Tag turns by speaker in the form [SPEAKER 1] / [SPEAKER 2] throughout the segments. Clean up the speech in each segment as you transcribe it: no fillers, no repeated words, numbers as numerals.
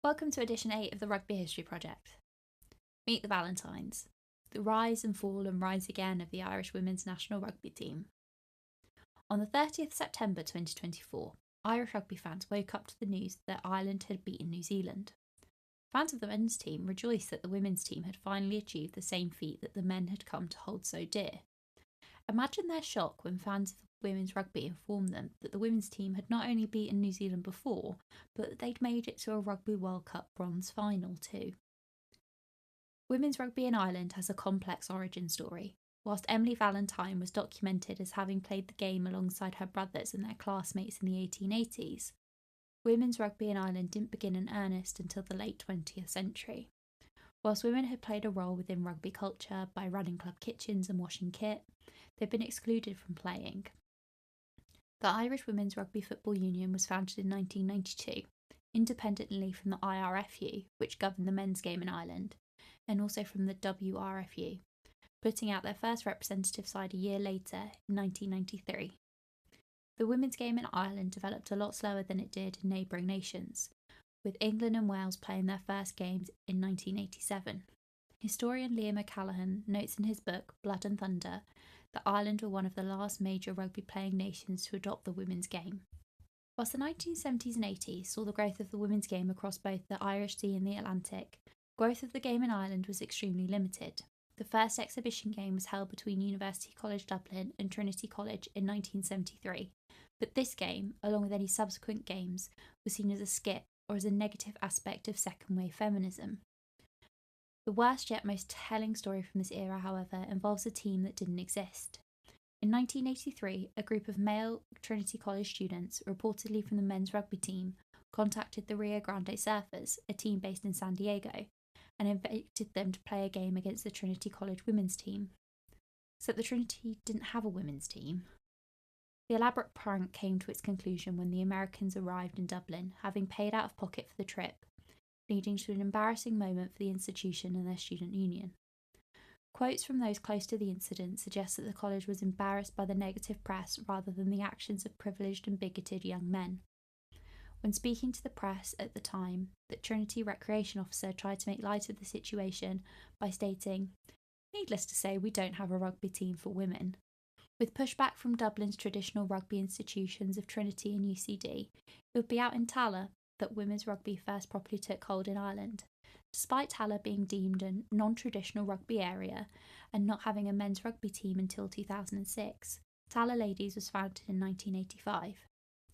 [SPEAKER 1] Welcome to edition 8 of the Rugby History Project. Meet the Valentines, the rise and fall and rise again of the Irish women's national rugby team. On the 30th September 2024, Irish rugby fans woke up to the news that Ireland had beaten New Zealand. Fans of the men's team rejoiced that the women's team had finally achieved the same feat that the men had come to hold so dear. Imagine their shock when fans of women's rugby informed them that the women's team had not only beaten New Zealand before, but that they'd made it to a Rugby World Cup bronze final too. Women's rugby in Ireland has a complex origin story. Whilst Emily Valentine was documented as having played the game alongside her brothers and their classmates in the 1880s, women's rugby in Ireland didn't begin in earnest until the late 20th century. Whilst women had played a role within rugby culture by running club kitchens and washing kit, they've been excluded from playing. The Irish Women's Rugby Football Union was founded in 1992, independently from the IRFU, which governed the men's game in Ireland, and also from the WRFU, putting out their first representative side a year later, in 1993. The women's game in Ireland developed a lot slower than it did in neighbouring nations, with England and Wales playing their first games in 1987. Historian Liam O'Callaghan notes in his book Blood and Thunder that Ireland were one of the last major rugby playing nations to adopt the women's game. Whilst the 1970s and 80s saw the growth of the women's game across both the Irish Sea and the Atlantic, growth of the game in Ireland was extremely limited. The first exhibition game was held between University College Dublin and Trinity College in 1973, but this game, along with any subsequent games, was seen as a skit or as a negative aspect of second wave feminism. The worst yet most telling story from this era, however, involves a team that didn't exist. In 1983, a group of male Trinity College students, reportedly from the men's rugby team, contacted the Rio Grande Surfers, a team based in San Diego, and invited them to play a game against the Trinity College women's team. Except the Trinity didn't have a women's team. The elaborate prank came to its conclusion when the Americans arrived in Dublin, having paid out of pocket for the trip, leading to an embarrassing moment for the institution and their student union. Quotes from those close to the incident suggest that the college was embarrassed by the negative press rather than the actions of privileged and bigoted young men. When speaking to the press at the time, the Trinity Recreation Officer tried to make light of the situation by stating, "Needless to say, we don't have a rugby team for women." With pushback from Dublin's traditional rugby institutions of Trinity and UCD, it would be out in Tallaght that women's rugby first properly took hold in Ireland. Despite Tallaght being deemed a non-traditional rugby area and not having a men's rugby team until 2006, Tallaght Ladies was founded in 1985.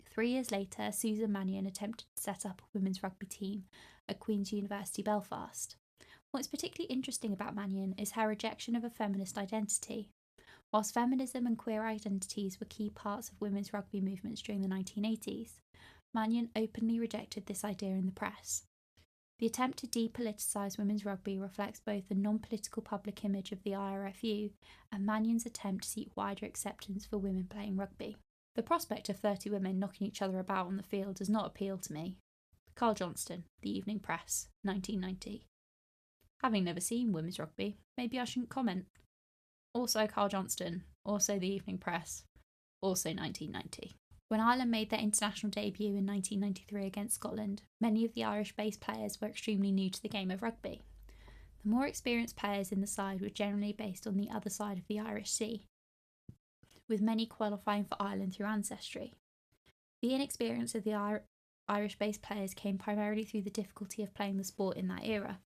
[SPEAKER 1] 3 years later, Susan Mannion attempted to set up a women's rugby team at Queen's University Belfast. What's particularly interesting about Mannion is her rejection of a feminist identity. Whilst feminism and queer identities were key parts of women's rugby movements during the 1980s, Mannion openly rejected this idea in the press. The attempt to depoliticise women's rugby reflects both the non-political public image of the IRFU and Mannion's attempt to seek wider acceptance for women playing rugby. The prospect of 30 women knocking each other about on the field does not appeal to me. Carl Johnston, The Evening Press, 1990. Having never seen women's rugby, maybe I shouldn't comment. Also Carl Johnston, also The Evening Press, also 1990. When Ireland made their international debut in 1993 against Scotland, many of the Irish-based players were extremely new to the game of rugby. The more experienced players in the side were generally based on the other side of the Irish Sea, with many qualifying for Ireland through ancestry. The inexperience of the Irish-based players came primarily through the difficulty of playing the sport in that era.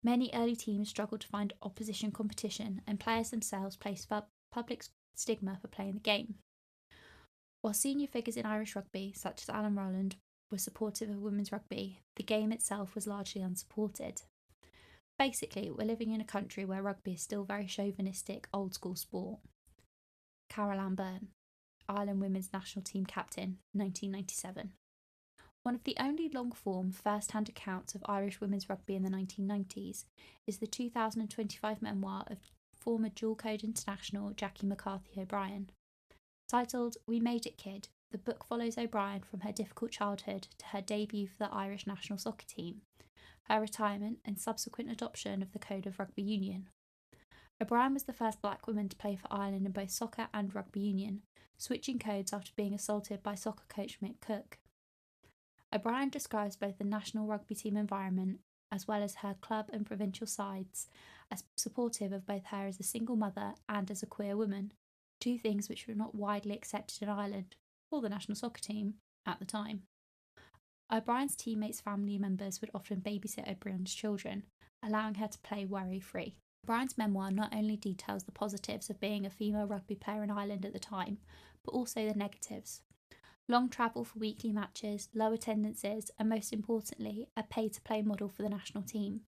[SPEAKER 1] Many early teams struggled to find opposition competition, and players themselves faced public stigma for playing the game. While senior figures in Irish rugby, such as Alan Rowland, were supportive of women's rugby, the game itself was largely unsupported. Basically, we're living in a country where rugby is still very chauvinistic, old-school sport. Carol Ann Byrne, Ireland women's national team captain, 1997. One of the only long-form, first-hand accounts of Irish women's rugby in the 1990s is the 2025 memoir of former dual-code international Jackie McCarthy O'Brien. Titled We Made It Kid, the book follows O'Brien from her difficult childhood to her debut for the Irish national soccer team, her retirement and subsequent adoption of the Code of Rugby Union. O'Brien was the first black woman to play for Ireland in both soccer and rugby union, switching codes after being assaulted by soccer coach Mick Cook. O'Brien describes both the national rugby team environment as well as her club and provincial sides as supportive of both her as a single mother and as a queer woman, two things which were not widely accepted in Ireland, or the national soccer team, at the time. O'Brien's teammates' family members would often babysit O'Brien's children, allowing her to play worry-free. O'Brien's memoir not only details the positives of being a female rugby player in Ireland at the time, but also the negatives. Long travel for weekly matches, low attendances, and most importantly, a pay-to-play model for the national team.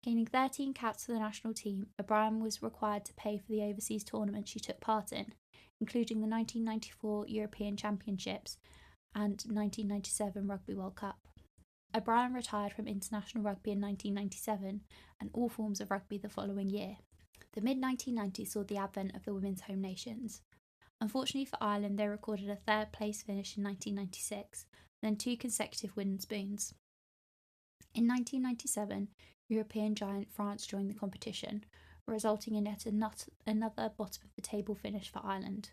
[SPEAKER 1] Gaining 13 caps for the national team, O'Brien was required to pay for the overseas tournaments she took part in, including the 1994 European Championships and 1997 Rugby World Cup. O'Brien retired from international rugby in 1997 and all forms of rugby the following year. The mid-1990s saw the advent of the Women's Home Nations. Unfortunately for Ireland, they recorded a third place finish in 1996, and then 2 consecutive wooden spoons. In 1997, European giant France joined the competition, resulting in yet another bottom of the table finish for Ireland.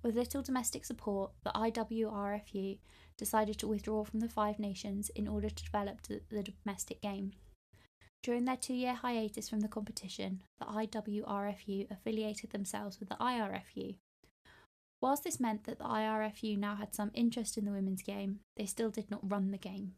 [SPEAKER 1] With little domestic support, the IRFU decided to withdraw from the Five Nations in order to develop the domestic game. During their 2-year hiatus from the competition, the IRFU affiliated themselves with the IRFU. Whilst this meant that the IRFU now had some interest in the women's game, they still did not run the game.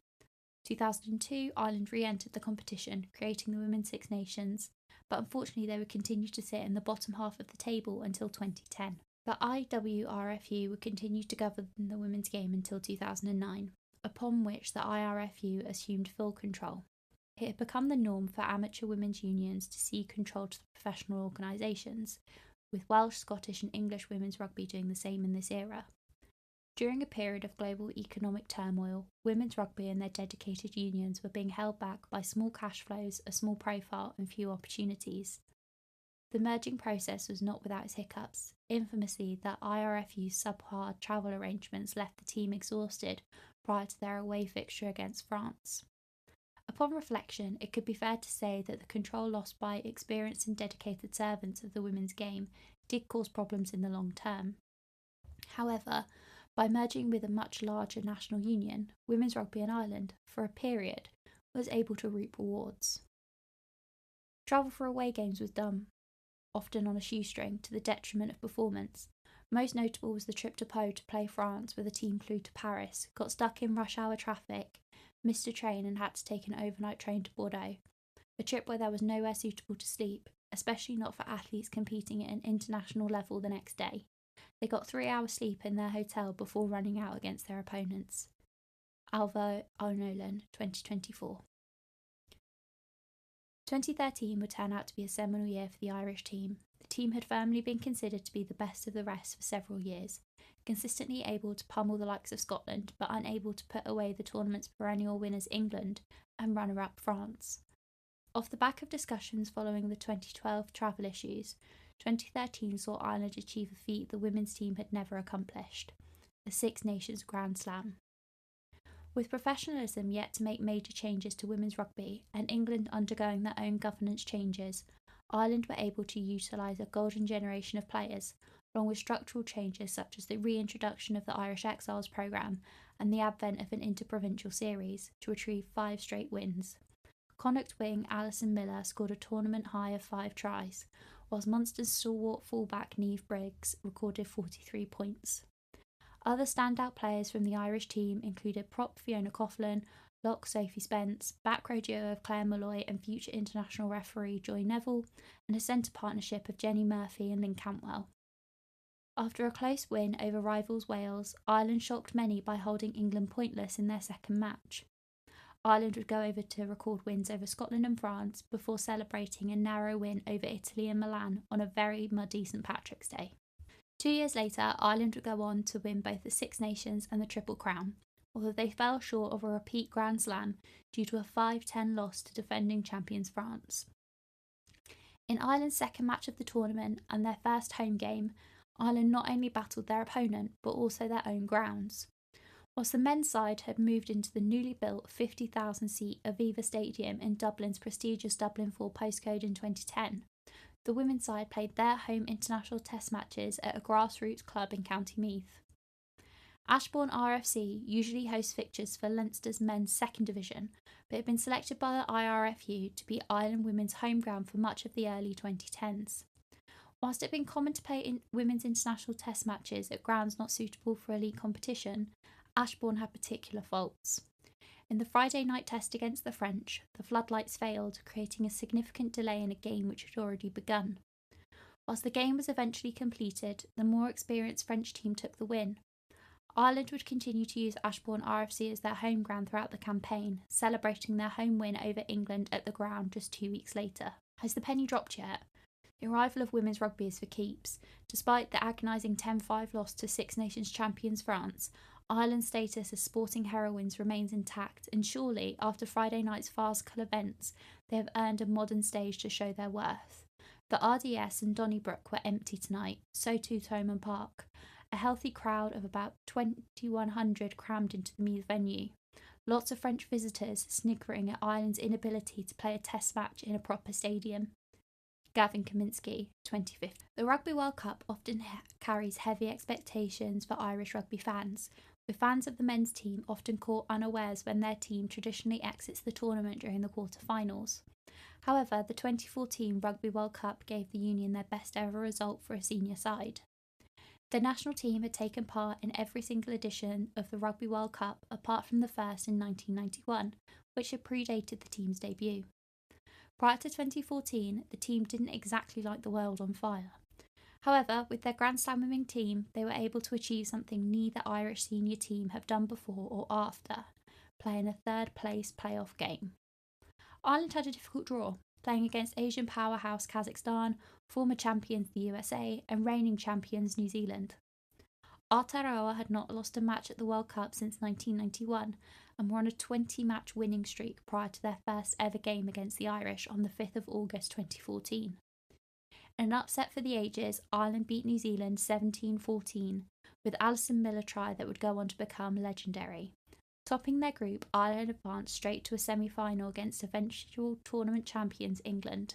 [SPEAKER 1] 2002, Ireland re-entered the competition, creating the Women's Six Nations, but unfortunately they would continue to sit in the bottom half of the table until 2010. The IRFU would continue to govern the women's game until 2009, upon which the IRFU assumed full control. It had become the norm for amateur women's unions to cede control to the professional organisations, with Welsh, Scottish and English women's rugby doing the same in this era. During a period of global economic turmoil, women's rugby and their dedicated unions were being held back by small cash flows, a small profile and few opportunities. The merging process was not without its hiccups. Infamously, the IRFU's subpar travel arrangements left the team exhausted prior to their away fixture against France. Upon reflection, it could be fair to say that the control lost by experienced and dedicated servants of the women's game did cause problems in the long term. However, by merging with a much larger national union, women's rugby in Ireland, for a period, was able to reap rewards. Travel for away games was done, often on a shoestring, to the detriment of performance. Most notable was the trip to Pau to play France, where the team flew to Paris, got stuck in rush hour traffic, missed a train and had to take an overnight train to Bordeaux, a trip where there was nowhere suitable to sleep, especially not for athletes competing at an international level the next day. They got 3 hours sleep in their hotel before running out against their opponents. Alvo Arnolan, 2024. 2013 would turn out to be a seminal year for the Irish team. The team had firmly been considered to be the best of the rest for several years, consistently able to pummel the likes of Scotland, but unable to put away the tournament's perennial winners England and runner-up France. Off the back of discussions following the 2012 travel issues, 2013 saw Ireland achieve a feat the women's team had never accomplished, the Six Nations Grand Slam. With professionalism yet to make major changes to women's rugby and England undergoing their own governance changes, Ireland were able to utilise a golden generation of players, along with structural changes such as the reintroduction of the Irish Exiles programme and the advent of an interprovincial series, to retrieve 5 straight wins. Connacht wing Alison Miller scored a tournament high of 5 tries, whilst Munster's stalwart fullback Niamh Briggs recorded 43 points. Other standout players from the Irish team included prop Fiona Coughlin, lock Sophie Spence, back row duo of Claire Molloy and future international referee Joy Neville, and a centre partnership of Jenny Murphy and Lynn Cantwell. After a close win over rivals Wales, Ireland shocked many by holding England pointless in their second match. Ireland would go over to record wins over Scotland and France before celebrating a narrow win over Italy and Milan on a very muddy St Patrick's Day. 2 years later, Ireland would go on to win both the Six Nations and the Triple Crown, although they fell short of a repeat Grand Slam due to a 5-10 loss to defending champions France. In Ireland's second match of the tournament and their first home game, Ireland not only battled their opponent but also their own grounds. Whilst the men's side had moved into the newly built 50,000-seat Aviva Stadium in Dublin's prestigious Dublin 4 postcode in 2010, the women's side played their home international test matches at a grassroots club in County Meath. Ashbourne RFC usually hosts fixtures for Leinster's men's second division, but had been selected by the IRFU to be Ireland women's home ground for much of the early 2010s. Whilst it had been common to play in women's international test matches at grounds not suitable for elite competition, Ashbourne had particular faults. In the Friday night test against the French, the floodlights failed, creating a significant delay in a game which had already begun. Whilst the game was eventually completed, the more experienced French team took the win. Ireland would continue to use Ashbourne RFC as their home ground throughout the campaign, celebrating their home win over England at the ground just 2 weeks later. Has the penny dropped yet? The arrival of women's rugby is for keeps. Despite the agonising 10-5 loss to Six Nations champions France, Ireland's status as sporting heroines remains intact, and surely, after Friday night's farcical events, they have earned a modern stage to show their worth. The RDS and Donnybrook were empty tonight, so too Thomond Park. A healthy crowd of about 2,100 crammed into the Meath venue. Lots of French visitors sniggering at Ireland's inability to play a test match in a proper stadium. Gavin Kaminsky, 25th. The Rugby World Cup often carries heavy expectations for Irish rugby fans, with fans of the men's team often caught unawares when their team traditionally exits the tournament during the quarter-finals. However, the 2014 Rugby World Cup gave the Union their best ever result for a senior side. The national team had taken part in every single edition of the Rugby World Cup apart from the first in 1991, which had predated the team's debut. Prior to 2014, the team didn't exactly light the world on fire. However, with their Grand Slam winning team, they were able to achieve something neither Irish senior team have done before or after, playing a third-place playoff game. Ireland had a difficult draw, playing against Asian powerhouse Kazakhstan, former champions the USA, and reigning champions New Zealand. Aotearoa had not lost a match at the World Cup since 1991 and were on a 20-match winning streak prior to their first ever game against the Irish on the 5th of August 2014. In an upset for the ages, Ireland beat New Zealand 17-14, with Alison Miller try that would go on to become legendary. Topping their group, Ireland advanced straight to a semi-final against eventual tournament champions England.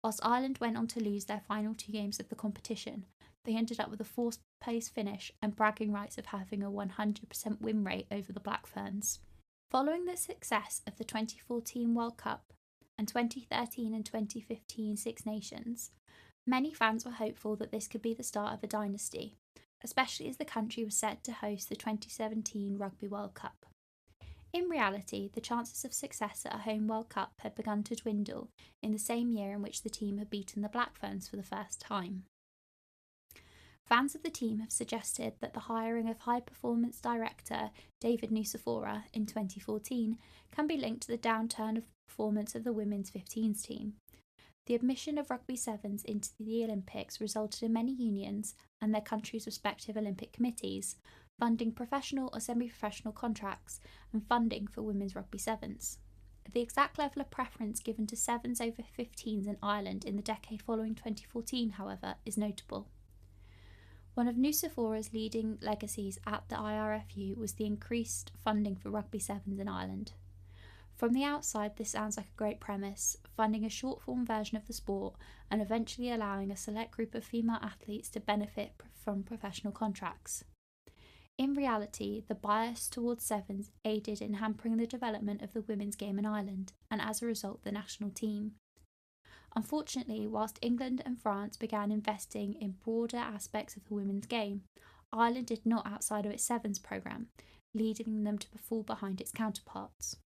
[SPEAKER 1] Whilst Ireland went on to lose their final 2 games of the competition, they ended up with a 4th place finish and bragging rights of having a 100% win rate over the Black Ferns. Following the success of the 2014 World Cup and 2013 and 2015 Six Nations, many fans were hopeful that this could be the start of a dynasty, especially as the country was set to host the 2017 Rugby World Cup. In reality, the chances of success at a home World Cup had begun to dwindle in the same year in which the team had beaten the Black Ferns for the first time. Fans of the team have suggested that the hiring of high-performance director David Nucifora in 2014 can be linked to the downturn of performance of the women's 15s team. The admission of rugby sevens into the Olympics resulted in many unions and their countries' respective Olympic committees funding professional or semi-professional contracts and funding for women's rugby sevens. The exact level of preference given to sevens over 15s in Ireland in the decade following 2014, however, is notable. One of Nucifora's leading legacies at the IRFU was the increased funding for rugby sevens in Ireland. From the outside, this sounds like a great premise, funding a short-form version of the sport and eventually allowing a select group of female athletes to benefit from professional contracts. In reality, the bias towards sevens aided in hampering the development of the women's game in Ireland, and as a result, the national team. Unfortunately, whilst England and France began investing in broader aspects of the women's game, Ireland did not outside of its sevens programme, leading them to fall behind its counterparts.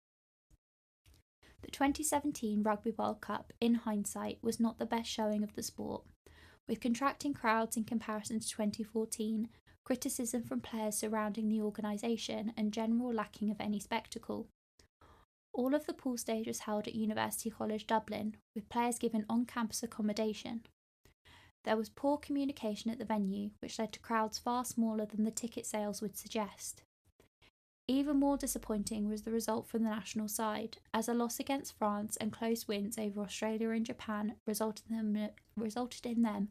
[SPEAKER 1] The 2017 Rugby World Cup, in hindsight, was not the best showing of the sport, with contracting crowds in comparison to 2014, criticism from players surrounding the organisation, and general lacking of any spectacle. All of the pool stage was held at University College Dublin, with players given on-campus accommodation. There was poor communication at the venue, which led to crowds far smaller than the ticket sales would suggest. Even more disappointing was the result from the national side, as a loss against France and close wins over Australia and Japan resulted in them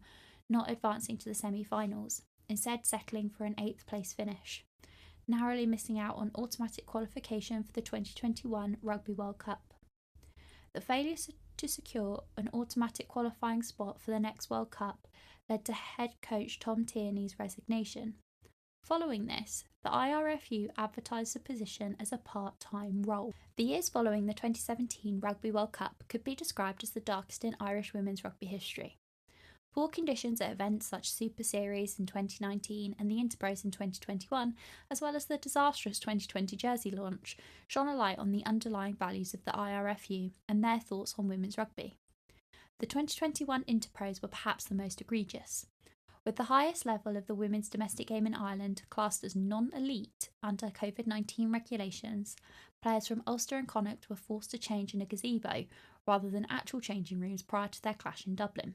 [SPEAKER 1] not advancing to the semi-finals, instead settling for an 8th place finish, narrowly missing out on automatic qualification for the 2021 Rugby World Cup. The failure to secure an automatic qualifying spot for the next World Cup led to head coach Tom Tierney's resignation. Following this, the IRFU advertised the position as a part-time role. The years following the 2017 Rugby World Cup could be described as the darkest in Irish women's rugby history. Poor conditions at events such as Super Series in 2019 and the Interpros in 2021, as well as the disastrous 2020 jersey launch, shone a light on the underlying values of the IRFU and their thoughts on women's rugby. The 2021 Interpros were perhaps the most egregious. With the highest level of the women's domestic game in Ireland classed as non-elite under COVID-19 regulations, players from Ulster and Connacht were forced to change in a gazebo rather than actual changing rooms prior to their clash in Dublin.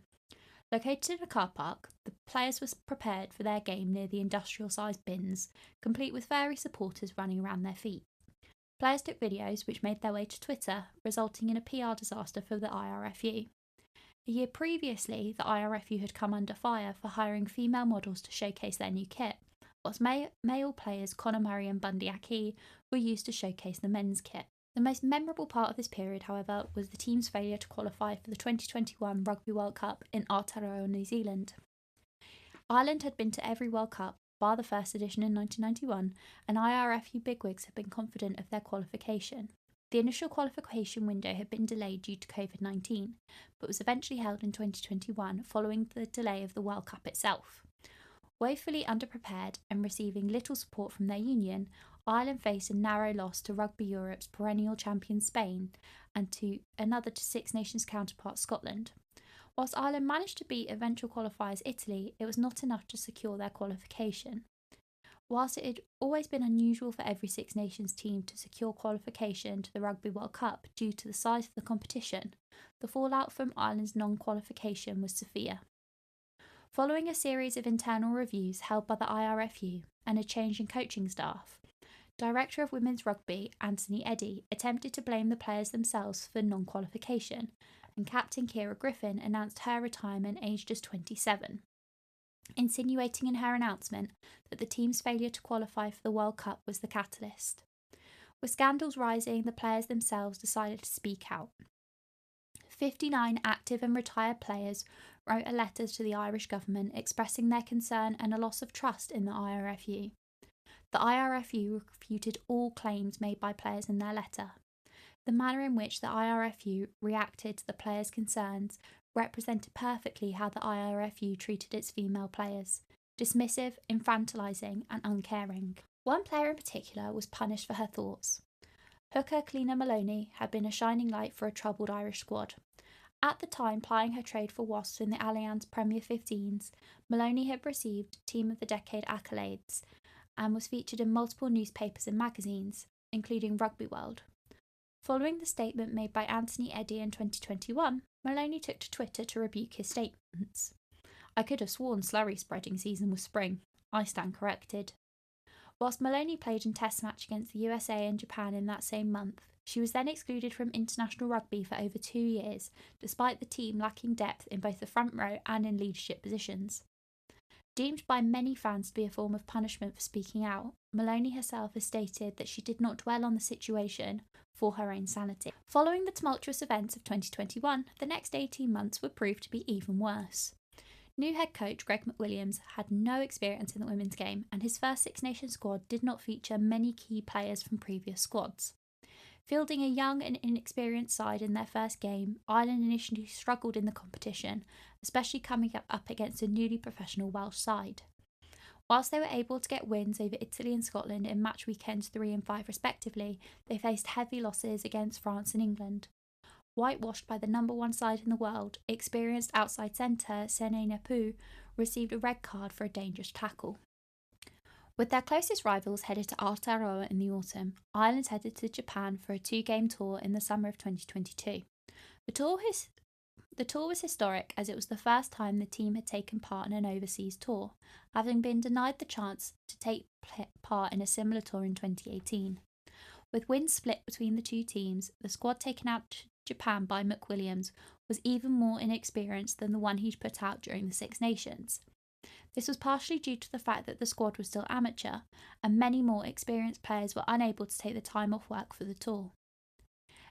[SPEAKER 1] Located in a car park, the players were prepared for their game near the industrial-sized bins, complete with fairy supporters running around their feet. Players took videos which made their way to Twitter, resulting in a PR disaster for the IRFU. A year previously, the IRFU had come under fire for hiring female models to showcase their new kit, whilst male players Conor Murray and Bundy Aki were used to showcase the men's kit. The most memorable part of this period, however, was the team's failure to qualify for the 2021 Rugby World Cup in Aotearoa, New Zealand. Ireland had been to every World Cup, bar the first edition in 1991, and IRFU bigwigs had been confident of their qualification. The initial qualification window had been delayed due to COVID-19, but was eventually held in 2021 following the delay of the World Cup itself. Woefully underprepared and receiving little support from their union, Ireland faced a narrow loss to Rugby Europe's perennial champion Spain and to another Six Nations counterpart Scotland. Whilst Ireland managed to beat eventual qualifiers Italy, it was not enough to secure their qualification. Whilst it had always been unusual for every Six Nations team to secure qualification to the Rugby World Cup due to the size of the competition, the fallout from Ireland's non-qualification was severe. Following a series of internal reviews held by the IRFU and a change in coaching staff, Director of Women's Rugby, Anthony Eddy, attempted to blame the players themselves for non-qualification, and Captain Ciara Griffin announced her retirement aged just 27, insinuating in her announcement that the team's failure to qualify for the World Cup was the catalyst. With scandals rising, the players themselves decided to speak out. 59 active and retired players wrote a letter to the Irish government expressing their concern and a loss of trust in the IRFU. The IRFU refuted all claims made by players in their letter. The manner in which the IRFU reacted to the players' concerns represented perfectly how the IRFU treated its female players: dismissive, infantilising and uncaring. One player in particular was punished for her thoughts. Hooker Cliona Maloney had been a shining light for a troubled Irish squad. At the time plying her trade for Wasps in the Allianz Premier 15s, Maloney had received Team of the Decade accolades and was featured in multiple newspapers and magazines, including Rugby World. Following the statement made by Anthony Eddy in 2021, Maloney took to Twitter to rebuke his statements. "I could have sworn slurry spreading season was spring. I stand corrected." Whilst Maloney played in Test match against the USA and Japan in that same month, she was then excluded from international rugby for over 2 years, despite the team lacking depth in both the front row and in leadership positions. Deemed by many fans to be a form of punishment for speaking out, Maloney herself has stated that she did not dwell on the situation for her own sanity. Following the tumultuous events of 2021, the next 18 months would prove to be even worse. New head coach Greg McWilliams had no experience in the women's game, and his first Six Nations squad did not feature many key players from previous squads. Fielding a young and inexperienced side in their first game, Ireland initially struggled in the competition, especially coming up against a newly professional Welsh side. Whilst they were able to get wins over Italy and Scotland in match weekends 3 and 5 respectively, they faced heavy losses against France and England. Whitewashed by the number 1 side in the world, experienced outside centre Sene Napu received a red card for a dangerous tackle. With their closest rivals headed to Aotearoa in the autumn, Ireland headed to Japan for a 2-game tour in the summer of 2022. The tour was historic as it was the first time the team had taken part in an overseas tour, having been denied the chance to take part in a similar tour in 2018. With wins split between the two teams, the squad taken out to Japan by McWilliams was even more inexperienced than the one he'd put out during the Six Nations. This was partially due to the fact that the squad was still amateur, and many more experienced players were unable to take the time off work for the tour.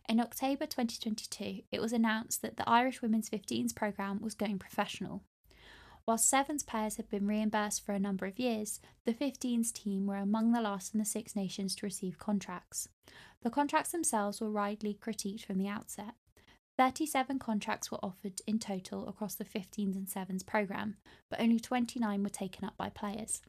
[SPEAKER 1] In October 2022, it was announced that the Irish Women's 15s programme was going professional. While Sevens players had been reimbursed for a number of years, the 15s team were among the last in the Six Nations to receive contracts. The contracts themselves were widely critiqued from the outset. 37 contracts were offered in total across the 15s and 7s programme, but only 29 were taken up by players.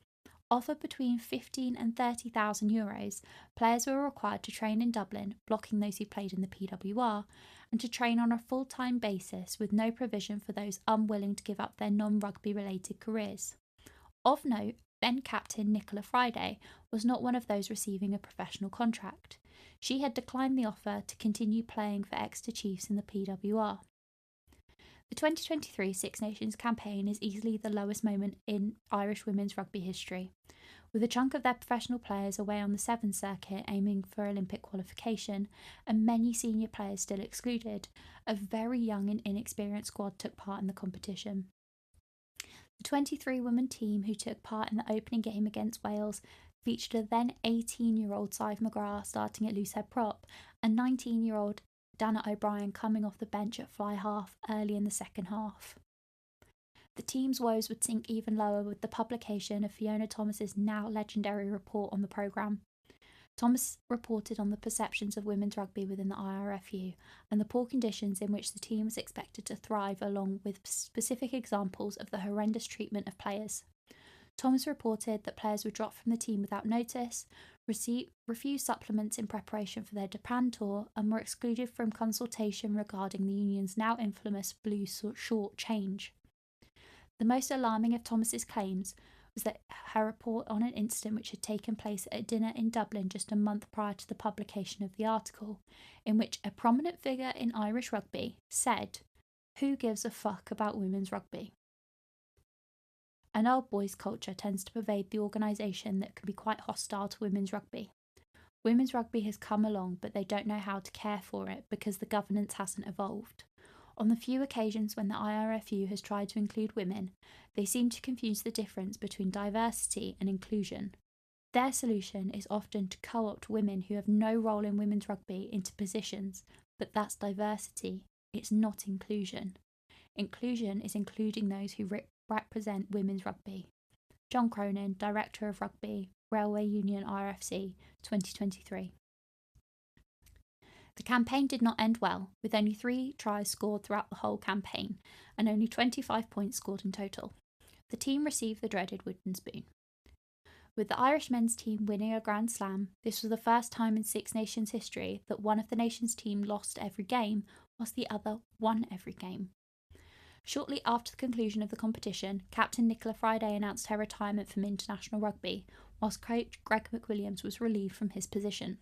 [SPEAKER 1] Offered between 15 and 30,000 euros, players were required to train in Dublin, blocking those who played in the PWR, and to train on a full-time basis with no provision for those unwilling to give up their non-rugby related careers. Of note, then captain Nicola Friday was not one of those receiving a professional contract. She had declined the offer to continue playing for Exeter Chiefs in the PWR. The 2023 Six Nations campaign is easily the lowest moment in Irish women's rugby history. With a chunk of their professional players away on the Sevens circuit aiming for Olympic qualification, and many senior players still excluded, a very young and inexperienced squad took part in the competition. The 23-woman team who took part in the opening game against Wales featured a then 18-year-old Sive McGrath starting at loosehead prop, and 19-year-old Dana O'Brien coming off the bench at fly half early in the second half. The team's woes would sink even lower with the publication of Fiona Thomas's now legendary report on the programme. Thomas reported on the perceptions of women's rugby within the IRFU and the poor conditions in which the team was expected to thrive, along with specific examples of the horrendous treatment of players. Thomas reported that players were dropped from the team without notice, refused supplements in preparation for their Japan tour, and were excluded from consultation regarding the union's now infamous blue short change. The most alarming of Thomas's claims was that her report on an incident which had taken place at a dinner in Dublin just a month prior to the publication of the article, in which a prominent figure in Irish rugby said, "Who gives a fuck about women's rugby?" An old boys culture tends to pervade the organisation that can be quite hostile to women's rugby. Women's rugby has come along, but they don't know how to care for it because the governance hasn't evolved. On the few occasions when the IRFU has tried to include women, they seem to confuse the difference between diversity and inclusion. Their solution is often to co-opt women who have no role in women's rugby into positions, but that's diversity, it's not inclusion. Inclusion is including those who represent women's rugby. John Cronin, Director of Rugby, Railway Union IRFC, 2023. The campaign did not end well, with only 3 tries scored throughout the whole campaign, and only 25 points scored in total. The team received the dreaded wooden spoon. With the Irish men's team winning a Grand Slam, this was the first time in Six Nations history that one of the nation's team lost every game, whilst the other won every game. Shortly after the conclusion of the competition, Captain Nicola Friday announced her retirement from international rugby, whilst coach Greg McWilliams was relieved from his position.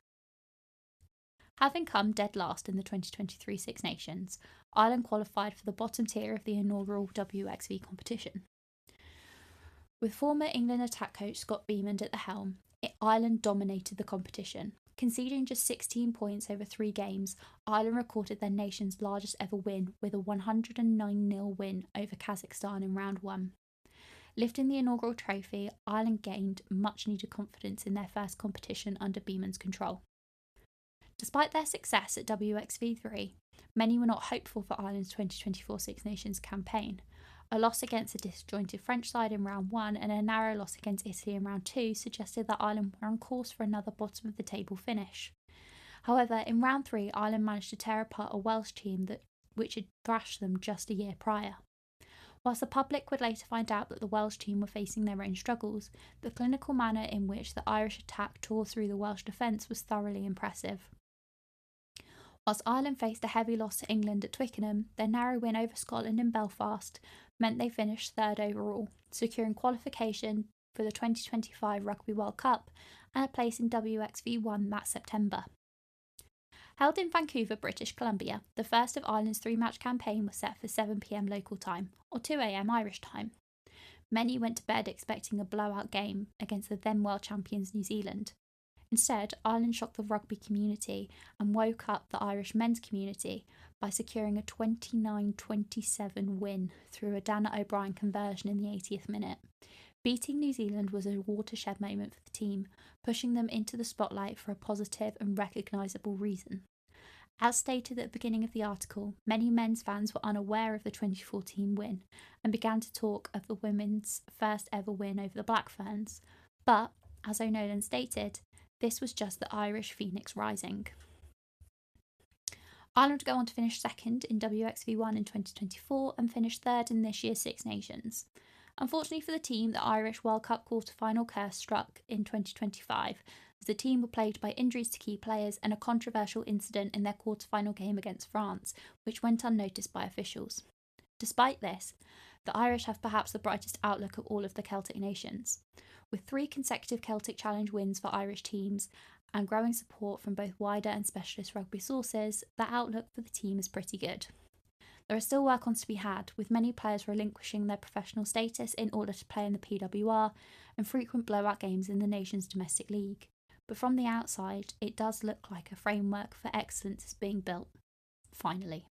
[SPEAKER 1] Having come dead last in the 2023 Six Nations, Ireland qualified for the bottom tier of the inaugural WXV competition. With former England attack coach Scott Beamond at the helm, Ireland dominated the competition. Conceding just 16 points over 3 games, Ireland recorded their nation's largest ever win with a 109-0 win over Kazakhstan in round 1. Lifting the inaugural trophy, Ireland gained much-needed confidence in their first competition under Beamond's control. Despite their success at WXV3, many were not hopeful for Ireland's 2024 Six Nations campaign. A loss against a disjointed French side in round 1 and a narrow loss against Italy in round 2 suggested that Ireland were on course for another bottom-of-the-table finish. However, in round 3, Ireland managed to tear apart a Welsh team which had thrashed them just a year prior. Whilst the public would later find out that the Welsh team were facing their own struggles, the clinical manner in which the Irish attack tore through the Welsh defence was thoroughly impressive. Whilst Ireland faced a heavy loss to England at Twickenham, their narrow win over Scotland in Belfast meant they finished 3rd overall, securing qualification for the 2025 Rugby World Cup and a place in WXV1 that September. Held in Vancouver, British Columbia, the first of Ireland's 3-match campaign was set for 7 p.m. local time, or 2 a.m. Irish time. Many went to bed expecting a blowout game against the then world champions New Zealand. Instead, Ireland shocked the rugby community and woke up the Irish men's community by securing a 29-27 win through a Dana O'Brien conversion in the 80th minute. Beating New Zealand was a watershed moment for the team, pushing them into the spotlight for a positive and recognisable reason. As stated at the beginning of the article, many men's fans were unaware of the 2014 win and began to talk of the women's first ever win over the Black Ferns. But, as O'Nolan stated, this was just the Irish phoenix rising. Ireland go on to finish second in WXV1 in 2024 and finish third in this year's Six Nations. Unfortunately for the team, the Irish World Cup quarter-final curse struck in 2025 as the team were plagued by injuries to key players and a controversial incident in their quarter-final game against France, which went unnoticed by officials. Despite this, the Irish have perhaps the brightest outlook of all of the Celtic nations. With 3 consecutive Celtic Challenge wins for Irish teams and growing support from both wider and specialist rugby sources, the outlook for the team is pretty good. There is still work on to be had, with many players relinquishing their professional status in order to play in the PWR and frequent blowout games in the nation's domestic league. But from the outside, it does look like a framework for excellence is being built. Finally.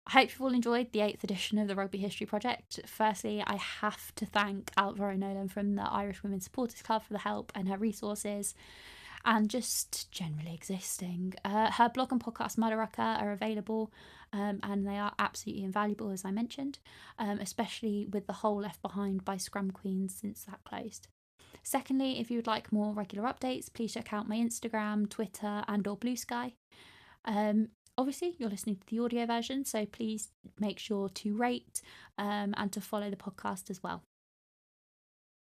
[SPEAKER 1] I hope you've all enjoyed the 8th edition of the Rugby History Project. Firstly, I have to thank Alva O'Nolan from the Irish Women's Supporters Club for the help and her resources and just generally existing. Her blog and podcast, Madaraka, are available and they are absolutely invaluable, as I mentioned, especially with the hole left behind by Scrum Queens since that closed. Secondly, if you would like more regular updates, please check out my Instagram, Twitter and or Blue Sky. Obviously, you're listening to the audio version, so please make sure to rate and to follow the podcast as well.